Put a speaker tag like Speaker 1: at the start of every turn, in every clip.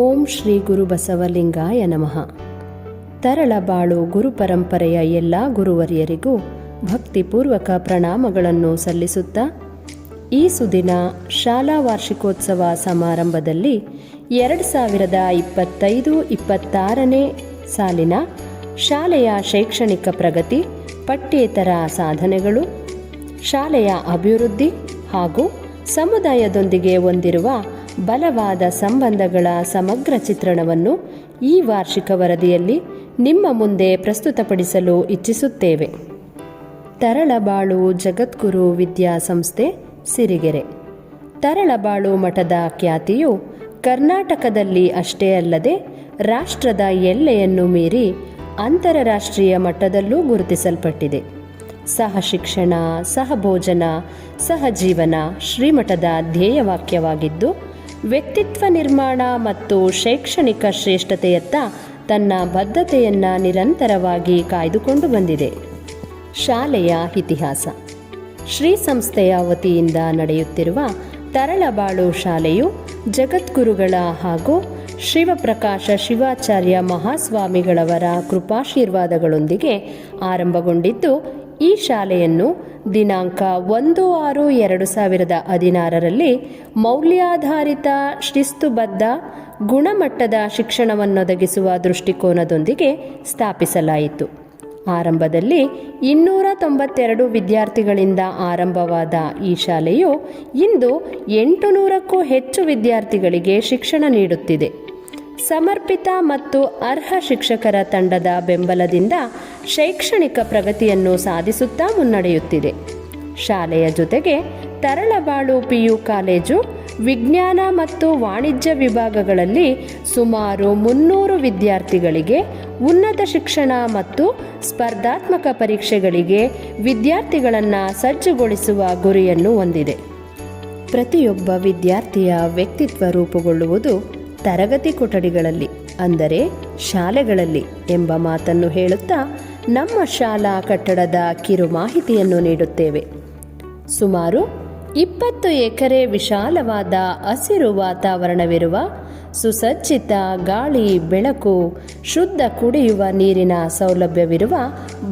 Speaker 1: ಓಂ ಶ್ರೀ ಗುರು ಬಸವಲಿಂಗಾಯ ನಮಃ. ತರಳಬಾಳು ಗುರು ಪರಂಪರೆಯ ಎಲ್ಲ ಗುರುವರಿಯರಿಗೂ ಭಕ್ತಿಪೂರ್ವಕ ಪ್ರಣಾಮಗಳನ್ನು ಸಲ್ಲಿಸುತ್ತಾ ಈ ಸುದಿನ ಶಾಲಾ ವಾರ್ಷಿಕೋತ್ಸವ ಸಮಾರಂಭದಲ್ಲಿ 2025-26ನೇ ಸಾಲಿನ ಶಾಲೆಯ ಶೈಕ್ಷಣಿಕ ಪ್ರಗತಿ, ಪಠ್ಯೇತರ ಸಾಧನೆಗಳು, ಶಾಲೆಯ ಅಭಿವೃದ್ಧಿ ಹಾಗೂ ಸಮುದಾಯದೊಂದಿಗೆ ಹೊಂದಿರುವ ಬಲವಾದ ಸಂಬಂಧಗಳ ಸಮಗ್ರ ಚಿತ್ರಣವನ್ನು ಈ ವಾರ್ಷಿಕ ವರದಿಯಲ್ಲಿ ನಿಮ್ಮ ಮುಂದೆ ಪ್ರಸ್ತುತಪಡಿಸಲು ಇಚ್ಛಿಸುತ್ತೇವೆ. ತರಳಬಾಳು ಜಗದ್ಗುರು ವಿದ್ಯಾಸಂಸ್ಥೆ ಸಿರಿಗೆರೆ. ತರಳಬಾಳು ಮಠದ ಖ್ಯಾತಿಯು ಕರ್ನಾಟಕದಲ್ಲಿ ಅಷ್ಟೇ ಅಲ್ಲದೆ ರಾಷ್ಟ್ರದ ಎಲ್ಲೆಯನ್ನು ಮೀರಿ ಅಂತರರಾಷ್ಟ್ರೀಯ ಮಟ್ಟದಲ್ಲೂ ಗುರುತಿಸಲ್ಪಟ್ಟಿದೆ. ಸಹಶಿಕ್ಷಣ, ಸಹಭೋಜನ, ಸಹಜೀವನ ಶ್ರೀಮಠದ ಧ್ಯೇಯವಾಕ್ಯವಾಗಿದ್ದು, ವ್ಯಕ್ತಿತ್ವ ನಿರ್ಮಾಣ ಮತ್ತು ಶೈಕ್ಷಣಿಕ ಶ್ರೇಷ್ಠತೆಯತ್ತ ತನ್ನ ಬದ್ಧತೆಯನ್ನು ನಿರಂತರವಾಗಿ ಕಾಯ್ದುಕೊಂಡು ಬಂದಿದೆ. ಶಾಲೆಯ ಇತಿಹಾಸ. ಶ್ರೀ ಸಂಸ್ಥೆಯ ವತಿಯಿಂದ ನಡೆಯುತ್ತಿರುವ ತರಳಬಾಳು ಶಾಲೆಯು ಜಗದ್ಗುರುಗಳ ಹಾಗೂ ಶಿವಪ್ರಕಾಶ ಶಿವಾಚಾರ್ಯ ಮಹಾಸ್ವಾಮಿಗಳವರ ಕೃಪಾಶೀರ್ವಾದಗಳೊಂದಿಗೆ ಆರಂಭಗೊಂಡಿದ್ದು, ಈ ಶಾಲೆಯನ್ನು ದಿನಾಂಕ 1/6/2016ರಲ್ಲಿ ಮೌಲ್ಯಾಧಾರಿತ ಶಿಸ್ತುಬದ್ಧ ಗುಣಮಟ್ಟದ ಶಿಕ್ಷಣವನ್ನೊದಗಿಸುವ ದೃಷ್ಟಿಕೋನದೊಂದಿಗೆ ಸ್ಥಾಪಿಸಲಾಯಿತು. ಆರಂಭದಲ್ಲಿ 292 ವಿದ್ಯಾರ್ಥಿಗಳಿಂದ ಆರಂಭವಾದ ಈ ಶಾಲೆಯು ಇಂದು 800ಕ್ಕೂ ಹೆಚ್ಚು ವಿದ್ಯಾರ್ಥಿಗಳಿಗೆ ಶಿಕ್ಷಣ ನೀಡುತ್ತಿದೆ. ಸಮರ್ಪಿತ ಮತ್ತು ಅರ್ಹ ಶಿಕ್ಷಕರ ತಂಡದ ಬೆಂಬಲದಿಂದ ಶೈಕ್ಷಣಿಕ ಪ್ರಗತಿಯನ್ನು ಸಾಧಿಸುತ್ತಾ ಮುನ್ನಡೆಯುತ್ತಿದೆ. ಶಾಲೆಯ ಜೊತೆಗೆ ತರಳಬಾಳು ಪಿಯು ಕಾಲೇಜು ವಿಜ್ಞಾನ ಮತ್ತು ವಾಣಿಜ್ಯ ವಿಭಾಗಗಳಲ್ಲಿ ಸುಮಾರು 300 ವಿದ್ಯಾರ್ಥಿಗಳಿಗೆ ಉನ್ನತ ಶಿಕ್ಷಣ ಮತ್ತು ಸ್ಪರ್ಧಾತ್ಮಕ ಪರೀಕ್ಷೆಗಳಿಗೆ ವಿದ್ಯಾರ್ಥಿಗಳನ್ನು ಸಜ್ಜುಗೊಳಿಸುವ ಗುರಿಯನ್ನು ಹೊಂದಿದೆ. ಪ್ರತಿಯೊಬ್ಬ ವಿದ್ಯಾರ್ಥಿಯ ವ್ಯಕ್ತಿತ್ವ ರೂಪುಗೊಳ್ಳುವುದು ತರಗತಿ ಕೊಠಡಿಗಳಲ್ಲಿ, ಅಂದರೆ ಶಾಲೆಗಳಲ್ಲಿ ಎಂಬ ಮಾತನ್ನು ಹೇಳುತ್ತಾ ನಮ್ಮ ಶಾಲಾ ಕಟ್ಟಡದ ಕಿರು ಮಾಹಿತಿಯನ್ನು ನೀಡುತ್ತೇವೆ. ಸುಮಾರು 20 ಎಕರೆ ವಿಶಾಲವಾದ ಹಸಿರು ವಾತಾವರಣವಿರುವ ಸುಸಜ್ಜಿತ ಗಾಳಿ, ಬೆಳಕು, ಶುದ್ಧ ಕುಡಿಯುವ ನೀರಿನ ಸೌಲಭ್ಯವಿರುವ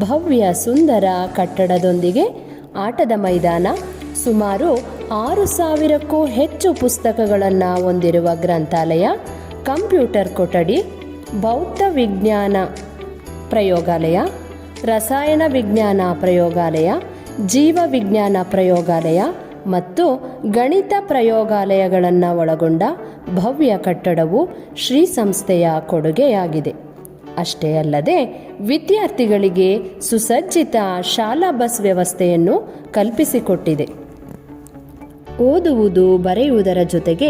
Speaker 1: ಭವ್ಯ ಸುಂದರ ಕಟ್ಟಡದೊಂದಿಗೆ ಆಟದ ಮೈದಾನ, ಸುಮಾರು 6000ಕ್ಕೂ ಹೆಚ್ಚು ಪುಸ್ತಕಗಳನ್ನು ಹೊಂದಿರುವ ಗ್ರಂಥಾಲಯ, ಕಂಪ್ಯೂಟರ್ ಕೊಠಡಿ, ಭೌತ ವಿಜ್ಞಾನ ಪ್ರಯೋಗಾಲಯ, ರಸಾಯನ ವಿಜ್ಞಾನ ಪ್ರಯೋಗಾಲಯ, ಜೀವ ವಿಜ್ಞಾನ ಪ್ರಯೋಗಾಲಯ ಮತ್ತು ಗಣಿತ ಪ್ರಯೋಗಾಲಯಗಳನ್ನು ಒಳಗೊಂಡ ಭವ್ಯ ಕಟ್ಟಡವು ಶ್ರೀ ಸಂಸ್ಥೆಯ ಕೊಡುಗೆಯಾಗಿದೆ. ಅಷ್ಟೇ ಅಲ್ಲದೆ ವಿದ್ಯಾರ್ಥಿಗಳಿಗೆ ಸುಸಜ್ಜಿತ ಶಾಲಾ ಬಸ್ ವ್ಯವಸ್ಥೆಯನ್ನು ಕಲ್ಪಿಸಿಕೊಟ್ಟಿದೆ. ಓದುವುದು ಬರೆಯುವುದರ ಜೊತೆಗೆ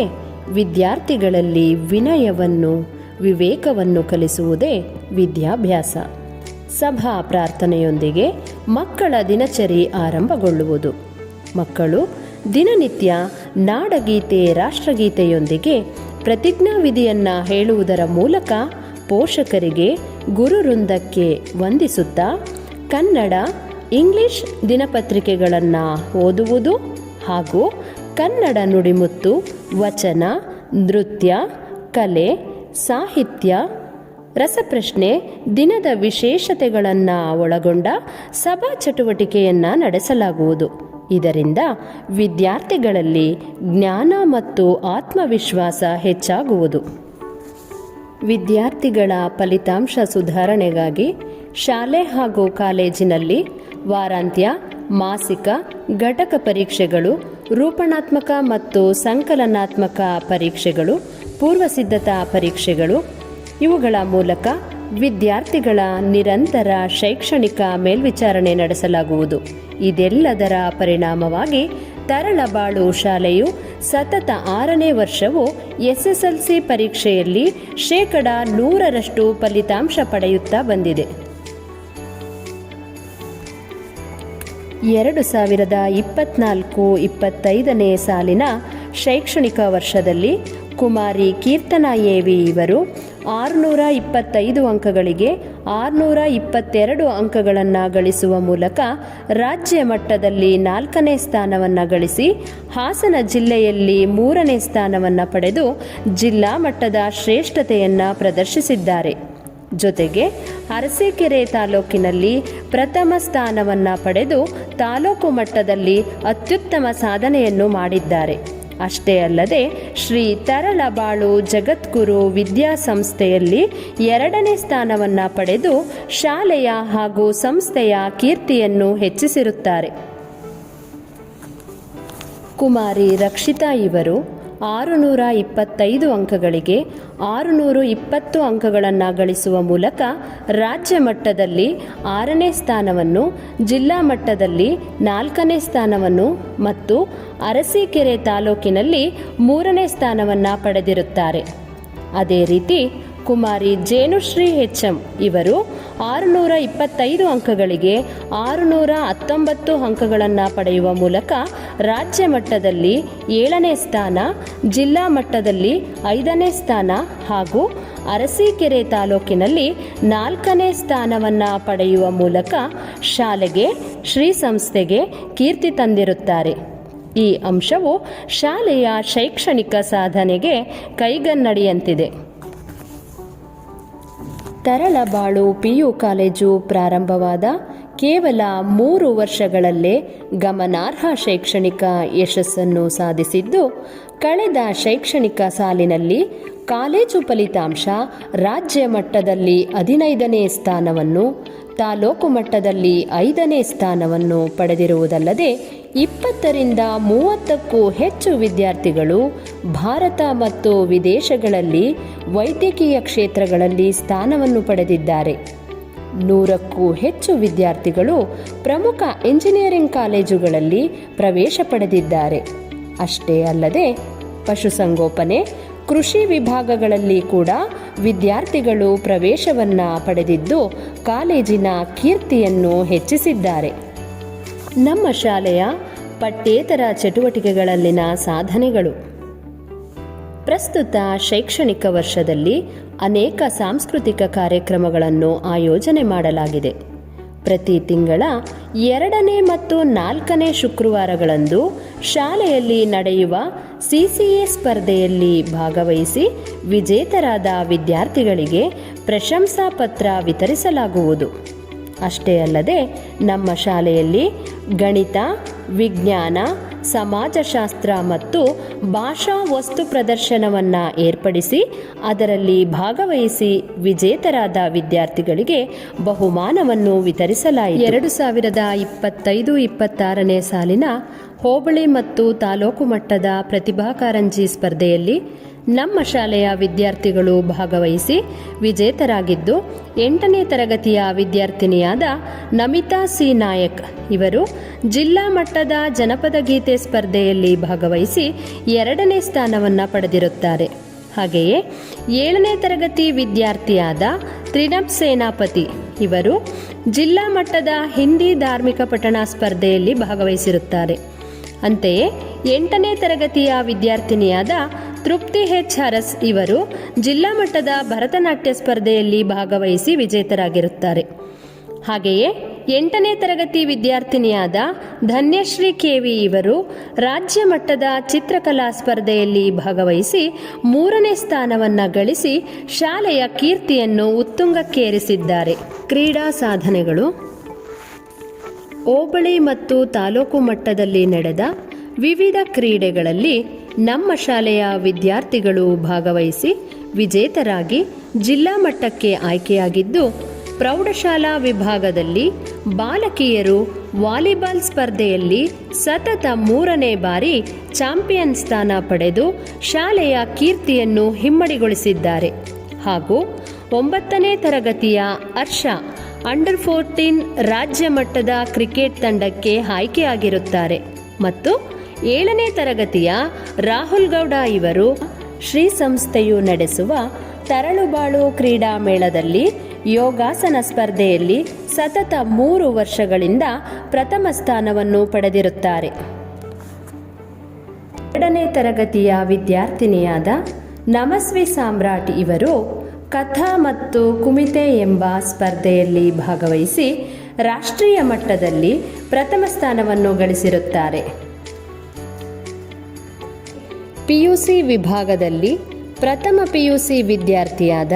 Speaker 1: ವಿದ್ಯಾರ್ಥಿಗಳಲ್ಲಿ ವಿನಯವನ್ನು, ವಿವೇಕವನ್ನು ಕಲಿಸುವುದೇ ವಿದ್ಯಾಭ್ಯಾಸ. ಸಭಾ ಪ್ರಾರ್ಥನೆಯೊಂದಿಗೆ ಮಕ್ಕಳ ದಿನಚರಿ ಆರಂಭಗೊಳ್ಳುವುದು. ಮಕ್ಕಳು ದಿನನಿತ್ಯ ನಾಡಗೀತೆ, ರಾಷ್ಟ್ರಗೀತೆಯೊಂದಿಗೆ ಪ್ರತಿಜ್ಞಾವಿಧಿಯನ್ನು ಹೇಳುವುದರ ಮೂಲಕ ಪೋಷಕರಿಗೆ, ಗುರುವೃಂದಕ್ಕೆ ವಂದಿಸುತ್ತಾ ಕನ್ನಡ, ಇಂಗ್ಲಿಷ್ ದಿನಪತ್ರಿಕೆಗಳನ್ನು ಓದುವುದು ಹಾಗೂ ಕನ್ನಡ ನುಡಿಮುತ್ತು, ವಚನ, ನೃತ್ಯ, ಕಲೆ, ಸಾಹಿತ್ಯ, ರಸಪ್ರಶ್ನೆ, ದಿನದ ವಿಶೇಷತೆಗಳನ್ನು ಒಳಗೊಂಡ ಸಭಾ ಚಟುವಟಿಕೆಯನ್ನು ನಡೆಸಲಾಗುವುದು. ಇದರಿಂದ ವಿದ್ಯಾರ್ಥಿಗಳಲ್ಲಿ ಜ್ಞಾನ ಮತ್ತು ಆತ್ಮವಿಶ್ವಾಸ ಹೆಚ್ಚಾಗುವುದು. ವಿದ್ಯಾರ್ಥಿಗಳ ಫಲಿತಾಂಶ ಸುಧಾರಣೆಗಾಗಿ ಶಾಲೆ ಹಾಗೂ ಕಾಲೇಜಿನಲ್ಲಿ ವಾರಾಂತ್ಯ, ಮಾಸಿಕ, ಘಟಕ ಪರೀಕ್ಷೆಗಳು, ರೂಪಣಾತ್ಮಕ ಮತ್ತು ಸಂಕಲನಾತ್ಮಕ ಪರೀಕ್ಷೆಗಳು, ಪೂರ್ವಸಿದ್ಧತಾ ಪರೀಕ್ಷೆಗಳು ಇವುಗಳ ಮೂಲಕ ವಿದ್ಯಾರ್ಥಿಗಳ ನಿರಂತರ ಶೈಕ್ಷಣಿಕ ಮೇಲ್ವಿಚಾರಣೆ ನಡೆಸಲಾಗುವುದು. ಇದೆಲ್ಲದರ ಪರಿಣಾಮವಾಗಿ ತರಳಬಾಳು ಶಾಲೆಯು ಸತತ 6ನೇ ವರ್ಷವೂ SSLC ಪರೀಕ್ಷೆಯಲ್ಲಿ 100% ಫಲಿತಾಂಶ ಪಡೆಯುತ್ತಾ ಬಂದಿದೆ. 2024-25ನೇ ಸಾಲಿನ ಶೈಕ್ಷಣಿಕ ವರ್ಷದಲ್ಲಿ ಕುಮಾರಿ ಕೀರ್ತನಾ ಎವಿ ಇವರು 625 ಅಂಕಗಳಿಗೆ 622 ಅಂಕಗಳನ್ನು ಗಳಿಸುವ ಮೂಲಕ ರಾಜ್ಯ ಮಟ್ಟದಲ್ಲಿ 4ನೇ ಸ್ಥಾನವನ್ನು ಗಳಿಸಿ ಹಾಸನ ಜಿಲ್ಲೆಯಲ್ಲಿ 3ನೇ ಸ್ಥಾನವನ್ನು ಪಡೆದು ಜಿಲ್ಲಾ ಮಟ್ಟದ ಶ್ರೇಷ್ಠತೆಯನ್ನು ಪ್ರದರ್ಶಿಸಿದ್ದಾರೆ. ಜೊತೆಗೆ ಅರಸೀಕೆರೆ ತಾಲೂಕಿನಲ್ಲಿ ಪ್ರಥಮ ಸ್ಥಾನವನ್ನು ಪಡೆದು ತಾಲೂಕು ಮಟ್ಟದಲ್ಲಿ ಅತ್ಯುತ್ತಮ ಸಾಧನೆಯನ್ನು ಮಾಡಿದ್ದಾರೆ. ಅಷ್ಟೇ ಅಲ್ಲದೆ ಶ್ರೀ ತರಳಬಾಳು ಜಗದ್ಗುರು ವಿದ್ಯಾಸಂಸ್ಥೆಯಲ್ಲಿ 2ನೇ ಸ್ಥಾನವನ್ನು ಪಡೆದು ಶಾಲೆಯ ಹಾಗೂ ಸಂಸ್ಥೆಯ ಕೀರ್ತಿಯನ್ನು ಹೆಚ್ಚಿಸಿರುತ್ತಾರೆ. ಕುಮಾರಿ ರಕ್ಷಿತಾ ಇವರು 625 ಅಂಕಗಳಿಗೆ 620 ಅಂಕಗಳನ್ನು ಗಳಿಸುವ ಮೂಲಕ ರಾಜ್ಯ ಮಟ್ಟದಲ್ಲಿ 6ನೇ ಸ್ಥಾನವನ್ನು, ಜಿಲ್ಲಾ ಮಟ್ಟದಲ್ಲಿ 4ನೇ ಸ್ಥಾನವನ್ನು ಮತ್ತು ಅರಸೀಕೆರೆ ತಾಲೂಕಿನಲ್ಲಿ 3ನೇ ಸ್ಥಾನವನ್ನು ಪಡೆದಿರುತ್ತಾರೆ. ಅದೇ ರೀತಿ ಕುಮಾರಿ ಜೇನುಶ್ರೀ HM ಇವರು 625 ಅಂಕಗಳಿಗೆ 619 ಅಂಕಗಳನ್ನು ಪಡೆಯುವ ಮೂಲಕ ರಾಜ್ಯ ಮಟ್ಟದಲ್ಲಿ 7ನೇ ಸ್ಥಾನ, ಜಿಲ್ಲಾ ಮಟ್ಟದಲ್ಲಿ 5ನೇ ಸ್ಥಾನ ಹಾಗೂ ಅರಸೀಕೆರೆ ತಾಲೂಕಿನಲ್ಲಿ 4ನೇ ಸ್ಥಾನವನ್ನು ಪಡೆಯುವ ಮೂಲಕ ಶಾಲೆಗೆ, ಶ್ರೀ ಸಂಸ್ಥೆಗೆ ಕೀರ್ತಿ ತಂದಿರುತ್ತಾರೆ. ಈ ಅಂಶವು ಶಾಲೆಯ ಶೈಕ್ಷಣಿಕ ಸಾಧನೆಗೆ ಕೈಗನ್ನಡಿಯಂತಿದೆ. ತರಳಬಾಳು PU ಕಾಲೇಜು ಪ್ರಾರಂಭವಾದ ಕೇವಲ 3 ವರ್ಷಗಳಲ್ಲೇ ಗಮನಾರ್ಹ ಶೈಕ್ಷಣಿಕ ಯಶಸ್ಸನ್ನು ಸಾಧಿಸಿದ್ದು, ಕಳೆದ ಶೈಕ್ಷಣಿಕ ಸಾಲಿನಲ್ಲಿ ಕಾಲೇಜು ಫಲಿತಾಂಶ ರಾಜ್ಯ ಮಟ್ಟದಲ್ಲಿ 15ನೇ ಸ್ಥಾನವನ್ನು, ತಾಲೂಕು ಮಟ್ಟದಲ್ಲಿ 5ನೇ ಸ್ಥಾನವನ್ನು ಪಡೆದಿರುವುದಲ್ಲದೆ 20ರಿಂದ 30ಕ್ಕೂ ಹೆಚ್ಚು ವಿದ್ಯಾರ್ಥಿಗಳು ಭಾರತ ಮತ್ತು ವಿದೇಶಗಳಲ್ಲಿ ವೈದ್ಯಕೀಯ ಕ್ಷೇತ್ರಗಳಲ್ಲಿ ಸ್ಥಾನವನ್ನು ಪಡೆದಿದ್ದಾರೆ. 100ಕ್ಕೂ ಹೆಚ್ಚು ವಿದ್ಯಾರ್ಥಿಗಳು ಪ್ರಮುಖ ಎಂಜಿನಿಯರಿಂಗ್ ಕಾಲೇಜುಗಳಲ್ಲಿ ಪ್ರವೇಶ ಪಡೆದಿದ್ದಾರೆ. ಅಷ್ಟೇ ಅಲ್ಲದೆ ಪಶುಸಂಗೋಪನೆ, ಕೃಷಿ ವಿಭಾಗಗಳಲ್ಲಿ ಕೂಡ ವಿದ್ಯಾರ್ಥಿಗಳು ಪ್ರವೇಶವನ್ನು ಪಡೆದಿದ್ದು ಕಾಲೇಜಿನ ಕೀರ್ತಿಯನ್ನು ಹೆಚ್ಚಿಸಿದ್ದಾರೆ. ನಮ್ಮ ಶಾಲೆಯ ಪಠ್ಯೇತರ ಚಟುವಟಿಕೆಗಳಲ್ಲಿನ ಸಾಧನೆಗಳು. ಪ್ರಸ್ತುತ ಶೈಕ್ಷಣಿಕ ವರ್ಷದಲ್ಲಿ ಅನೇಕ ಸಾಂಸ್ಕೃತಿಕ ಕಾರ್ಯಕ್ರಮಗಳನ್ನು ಆಯೋಜನೆ ಮಾಡಲಾಗಿದೆ. ಪ್ರತಿ ತಿಂಗಳ 2ನೇ ಮತ್ತು 4ನೇ ಶುಕ್ರವಾರಗಳಂದು ಶಾಲೆಯಲ್ಲಿ ನಡೆಯುವ CCA ಸ್ಪರ್ಧೆಯಲ್ಲಿ ಭಾಗವಹಿಸಿ ವಿಜೇತರಾದ ವಿದ್ಯಾರ್ಥಿಗಳಿಗೆ ಪ್ರಶಂಸಾ ಪತ್ರ ವಿತರಿಸಲಾಗುವುದು. ಅಷ್ಟೇ ಅಲ್ಲದೆ ನಮ್ಮ ಶಾಲೆಯಲ್ಲಿ ಗಣಿತ, ವಿಜ್ಞಾನ, ಸಮಾಜಶಾಸ್ತ್ರ ಮತ್ತು ಭಾಷಾ ವಸ್ತು ಪ್ರದರ್ಶನವನ್ನು ಏರ್ಪಡಿಸಿ ಅದರಲ್ಲಿ ಭಾಗವಹಿಸಿ ವಿಜೇತರಾದ ವಿದ್ಯಾರ್ಥಿಗಳಿಗೆ ಬಹುಮಾನವನ್ನು ವಿತರಿಸಲಾಯಿತು. 2025-26ನೇ ಸಾಲಿನ ಹೋಬಳಿ ಮತ್ತು ತಾಲೂಕು ಮಟ್ಟದ ಪ್ರತಿಭಾ ಕಾರಂಜಿ ಸ್ಪರ್ಧೆಯಲ್ಲಿ ನಮ್ಮ ಶಾಲೆಯ ವಿದ್ಯಾರ್ಥಿಗಳು ಭಾಗವಹಿಸಿ ವಿಜೇತರಾಗಿದ್ದು, 8ನೇ ತರಗತಿಯ ವಿದ್ಯಾರ್ಥಿನಿಯಾದ ನಮಿತಾ C. ನಾಯಕ್ ಇವರು ಜಿಲ್ಲಾ ಮಟ್ಟದ ಜನಪದ ಗೀತೆ ಸ್ಪರ್ಧೆಯಲ್ಲಿ ಭಾಗವಹಿಸಿ 2ನೇ ಸ್ಥಾನವನ್ನು ಪಡೆದಿರುತ್ತಾರೆ. ಹಾಗೆಯೇ 7ನೇ ತರಗತಿ ವಿದ್ಯಾರ್ಥಿಯಾದ ತ್ರಿನಬ್ ಸೇನಾಪತಿ ಇವರು ಜಿಲ್ಲಾ ಮಟ್ಟದ ಹಿಂದಿ ಧಾರ್ಮಿಕ ಪಠಣ ಸ್ಪರ್ಧೆಯಲ್ಲಿ ಭಾಗವಹಿಸಿರುತ್ತಾರೆ. ಅಂತೆಯೇ 8ನೇ ತರಗತಿಯ ವಿದ್ಯಾರ್ಥಿನಿಯಾದ ತೃಪ್ತಿ H. ಅರಸ್ ಇವರು ಜಿಲ್ಲಾ ಮಟ್ಟದ ಭರತನಾಟ್ಯ ಸ್ಪರ್ಧೆಯಲ್ಲಿ ಭಾಗವಹಿಸಿ ವಿಜೇತರಾಗಿರುತ್ತಾರೆ. ಹಾಗೆಯೇ 8ನೇ ತರಗತಿ ವಿದ್ಯಾರ್ಥಿನಿಯಾದ ಧನ್ಯಶ್ರೀ KV ಇವರು ರಾಜ್ಯ ಮಟ್ಟದ ಚಿತ್ರಕಲಾ ಸ್ಪರ್ಧೆಯಲ್ಲಿ ಭಾಗವಹಿಸಿ 3ನೇ ಸ್ಥಾನವನ್ನು ಗಳಿಸಿ ಶಾಲೆಯ ಕೀರ್ತಿಯನ್ನು ಉತ್ತುಂಗಕ್ಕೇರಿಸಿದ್ದಾರೆ. ಕ್ರೀಡಾ ಸಾಧನೆಗಳು. ಹೋಬಳಿ ಮತ್ತು ತಾಲೂಕು ಮಟ್ಟದಲ್ಲಿ ನಡೆದ ವಿವಿಧ ಕ್ರೀಡೆಗಳಲ್ಲಿ ನಮ್ಮ ಶಾಲೆಯ ವಿದ್ಯಾರ್ಥಿಗಳು ಭಾಗವಹಿಸಿ ವಿಜೇತರಾಗಿ ಜಿಲ್ಲಾ ಮಟ್ಟಕ್ಕೆ ಆಯ್ಕೆಯಾಗಿದ್ದು, ಪ್ರೌಢಶಾಲಾ ವಿಭಾಗದಲ್ಲಿ ಬಾಲಕಿಯರು ವಾಲಿಬಾಲ್ ಸ್ಪರ್ಧೆಯಲ್ಲಿ ಸತತ 3ನೇ ಬಾರಿ ಚಾಂಪಿಯನ್ ಸ್ಥಾನ ಪಡೆದು ಶಾಲೆಯ ಕೀರ್ತಿಯನ್ನು ಹಿಮ್ಮಡಿಗೊಳಿಸಿದ್ದಾರೆ. ಹಾಗೂ 9ನೇ ತರಗತಿಯ ಹರ್ಷ ಅಂಡರ್ 14 ರಾಜ್ಯ ಮಟ್ಟದ ಕ್ರಿಕೆಟ್ ತಂಡಕ್ಕೆ ಆಯ್ಕೆಯಾಗಿರುತ್ತಾರೆ ಮತ್ತು 7ನೇ ತರಗತಿಯ ರಾಹುಲ್ ಗೌಡ ಇವರು ಶ್ರೀ ಸಂಸ್ಥೆಯು ನಡೆಸುವ ತರಳುಬಾಳು ಕ್ರೀಡಾ ಮೇಳದಲ್ಲಿ ಯೋಗಾಸನ ಸ್ಪರ್ಧೆಯಲ್ಲಿ ಸತತ 3 ವರ್ಷಗಳಿಂದ ಪ್ರಥಮ ಸ್ಥಾನವನ್ನು ಪಡೆದಿರುತ್ತಾರೆ. 2ನೇ ತರಗತಿಯ ವಿದ್ಯಾರ್ಥಿನಿಯಾದ ನಮಸ್ವಿ ಸಾಮ್ರಾಟ್ ಇವರು ಕಥಾ ಮತ್ತು ಕುಮಿತೆ ಎಂಬ ಸ್ಪರ್ಧೆಯಲ್ಲಿ ಭಾಗವಹಿಸಿ ರಾಷ್ಟ್ರೀಯ ಮಟ್ಟದಲ್ಲಿ ಪ್ರಥಮ ಸ್ಥಾನವನ್ನು ಗಳಿಸಿರುತ್ತಾರೆ. ಪಿಯುಸಿ ವಿಭಾಗದಲ್ಲಿ ಪ್ರಥಮ ಪಿಯುಸಿ ವಿದ್ಯಾರ್ಥಿಯಾದ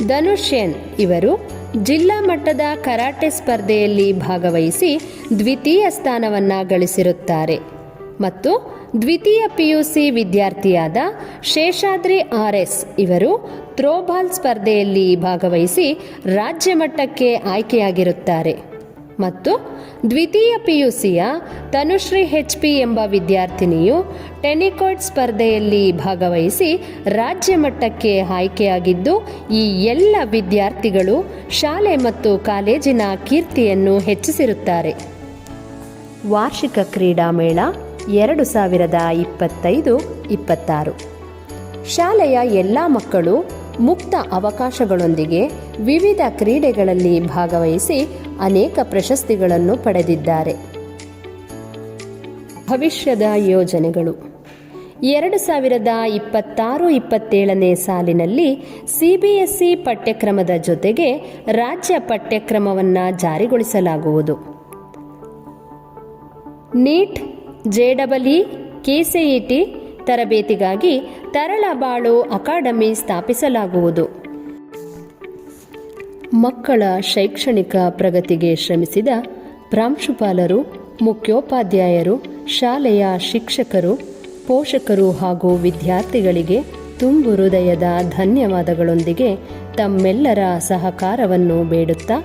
Speaker 1: ಧನುಷ್ ಎನ್ ಇವರು ಜಿಲ್ಲಾ ಮಟ್ಟದ ಕರಾಟೆ ಸ್ಪರ್ಧೆಯಲ್ಲಿ ಭಾಗವಹಿಸಿ ದ್ವಿತೀಯ ಸ್ಥಾನವನ್ನು ಗಳಿಸಿರುತ್ತಾರೆ ಮತ್ತು ದ್ವಿತೀಯ ಪಿಯುಸಿ ವಿದ್ಯಾರ್ಥಿಯಾದ ಶೇಷಾದ್ರಿ ಆರ್.ಎಸ್. ಇವರು ಥ್ರೋಬಾಲ್ ಸ್ಪರ್ಧೆಯಲ್ಲಿ ಭಾಗವಹಿಸಿ ರಾಜ್ಯ ಮಟ್ಟಕ್ಕೆ ಆಯ್ಕೆಯಾಗಿರುತ್ತಾರೆ ಮತ್ತು ದ್ವಿತೀಯ ಪಿಯುಸಿಯ ತನುಶ್ರೀ ಎಚ್.ಪಿ. ಎಂಬ ವಿದ್ಯಾರ್ಥಿನಿಯು ಟೆನಿಕಾಯ್ಡ್ ಸ್ಪರ್ಧೆಯಲ್ಲಿ ಭಾಗವಹಿಸಿ ರಾಜ್ಯ ಮಟ್ಟಕ್ಕೆ ಆಯ್ಕೆಯಾಗಿದ್ದು, ಈ ಎಲ್ಲ ವಿದ್ಯಾರ್ಥಿಗಳು ಶಾಲೆ ಮತ್ತು ಕಾಲೇಜಿನ ಕೀರ್ತಿಯನ್ನು ಹೆಚ್ಚಿಸಿರುತ್ತಾರೆ. ವಾರ್ಷಿಕ ಕ್ರೀಡಾಮೇಳ 2025-26 ಶಾಲೆಯ ಎಲ್ಲ ಮಕ್ಕಳು ಮುಕ್ತ ಅವಕಾಶಗಳೊಂದಿಗೆ ವಿವಿಧ ಕ್ರೀಡೆಗಳಲ್ಲಿ ಭಾಗವಹಿಸಿ ಅನೇಕ ಪ್ರಶಸ್ತಿಗಳನ್ನು ಪಡೆದಿದ್ದಾರೆ. ಭವಿಷ್ಯದ ಯೋಜನೆಗಳು 2026-27ನೇ ಸಾಲಿನಲ್ಲಿ ಸಿಬಿಎಸ್ಇ ಪಠ್ಯಕ್ರಮದ ಜೊತೆಗೆ ರಾಜ್ಯ ಪಠ್ಯಕ್ರಮವನ್ನು ಜಾರಿಗೊಳಿಸಲಾಗುವುದು. ನೀಟ್, ಜೆಇಇ, ಕೆಸಿಇಟಿ ತರಬೇತಿಗಾಗಿ ತರಳಬಾಳು ಅಕಾಡೆಮಿ ಸ್ಥಾಪಿಸಲಾಗುವುದು. ಮಕ್ಕಳ ಶೈಕ್ಷಣಿಕ ಪ್ರಗತಿಗೆ ಶ್ರಮಿಸಿದ ಪ್ರಾಂಶುಪಾಲರು, ಮುಖ್ಯೋಪಾಧ್ಯಾಯರು, ಶಾಲೆಯ ಶಿಕ್ಷಕರು, ಪೋಷಕರು ಹಾಗೂ ವಿದ್ಯಾರ್ಥಿಗಳಿಗೆ ತುಂಬು ಹೃದಯದ ಧನ್ಯವಾದಗಳೊಂದಿಗೆ ತಮ್ಮೆಲ್ಲರ ಸಹಕಾರವನ್ನು ಬೇಡುತ್ತಾ,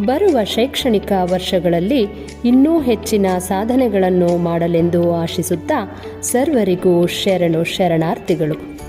Speaker 1: ಬರುವ ಶೈಕ್ಷಣಿಕ ವರ್ಷಗಳಲ್ಲಿ ಇನ್ನೂ ಹೆಚ್ಚಿನ ಸಾಧನೆಗಳನ್ನು ಮಾಡಲೆಂದು ಆಶಿಸುತ್ತಾ ಸರ್ವರಿಗೂ ಶರಣಾರ್ಥಿಗಳು.